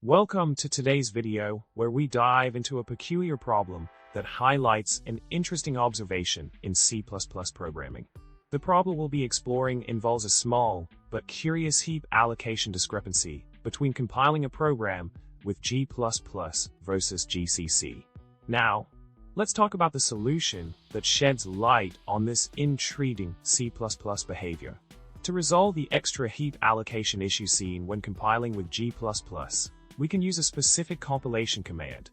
Welcome to today's video, where we dive into a peculiar problem that highlights an interesting observation in C++ programming. The problem we'll be exploring involves a small but curious heap allocation discrepancy between compiling a program with G++ versus GCC. Now, let's talk about the solution that sheds light on this intriguing C++ behavior. To resolve the extra heap allocation issue seen when compiling with G++, we can use a specific compilation command,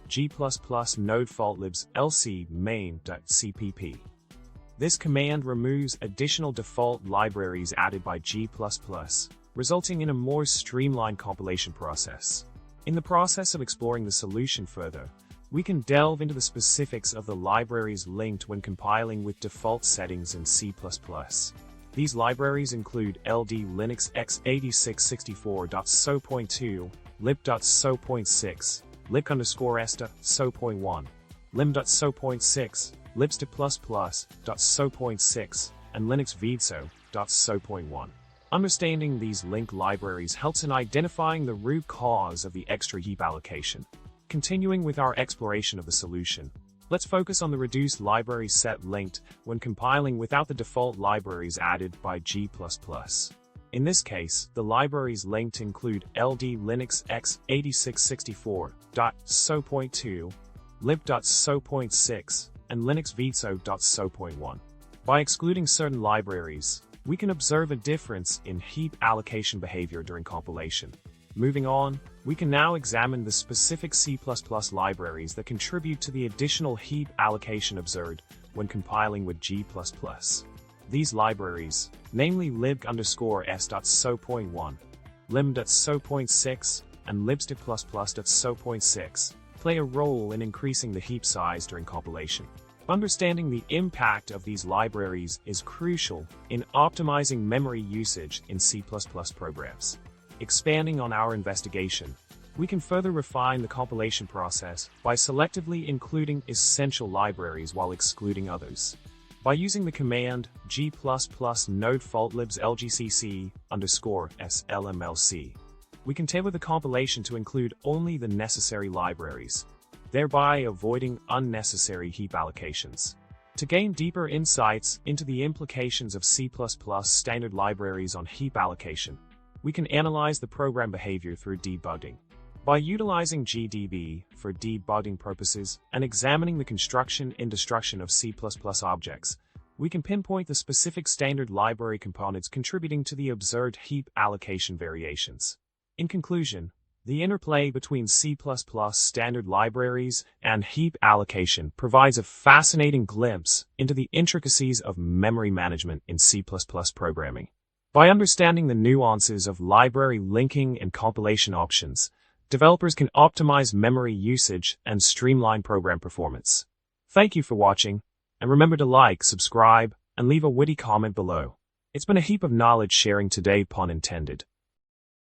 g++ nodefaultlibs lc main.cpp. This command removes additional default libraries added by G++, resulting in a more streamlined compilation process. In the process of exploring the solution further, we can delve into the specifics of the libraries linked when compiling with default settings in C++. These libraries include ld linux x8664.so.2, lib.so.6, lic_s.so.1, lim.so.6, libst++.so.6, and linuxvidso.so.1. Understanding these linked libraries helps in identifying the root cause of the extra heap allocation. Continuing with our exploration of the solution, let's focus on the reduced library set linked when compiling without the default libraries added by G++. In this case, the libraries linked include ld linux x8664.so.2, lib.so.6, and linuxvidso.so.1. By excluding certain libraries, we can observe a difference in heap allocation behavior during compilation. Moving on, we can now examine the specific C++ libraries that contribute to the additional heap allocation observed when compiling with G++. These libraries, namely lib_s.so.1, lim.so.6, and libst++.so.6, play a role in increasing the heap size during compilation. Understanding the impact of these libraries is crucial in optimizing memory usage in C++ programs. Expanding on our investigation, we can further refine the compilation process by selectively including essential libraries while excluding others. By using the command g++ nodefaultlibs lgcc_slmlc, we can tailor the compilation to include only the necessary libraries, thereby avoiding unnecessary heap allocations. To gain deeper insights into the implications of C++ standard libraries on heap allocation, we can analyze the program behavior through debugging. By utilizing GDB for debugging purposes and examining the construction and destruction of C++ objects, we can pinpoint the specific standard library components contributing to the observed heap allocation variations. In conclusion, the interplay between C++ standard libraries and heap allocation provides a fascinating glimpse into the intricacies of memory management in C++ programming. By understanding the nuances of library linking and compilation options, developers can optimize memory usage and streamline program performance. Thank you for watching, and remember to like, subscribe, and leave a witty comment below. It's been a heap of knowledge sharing today, pun intended.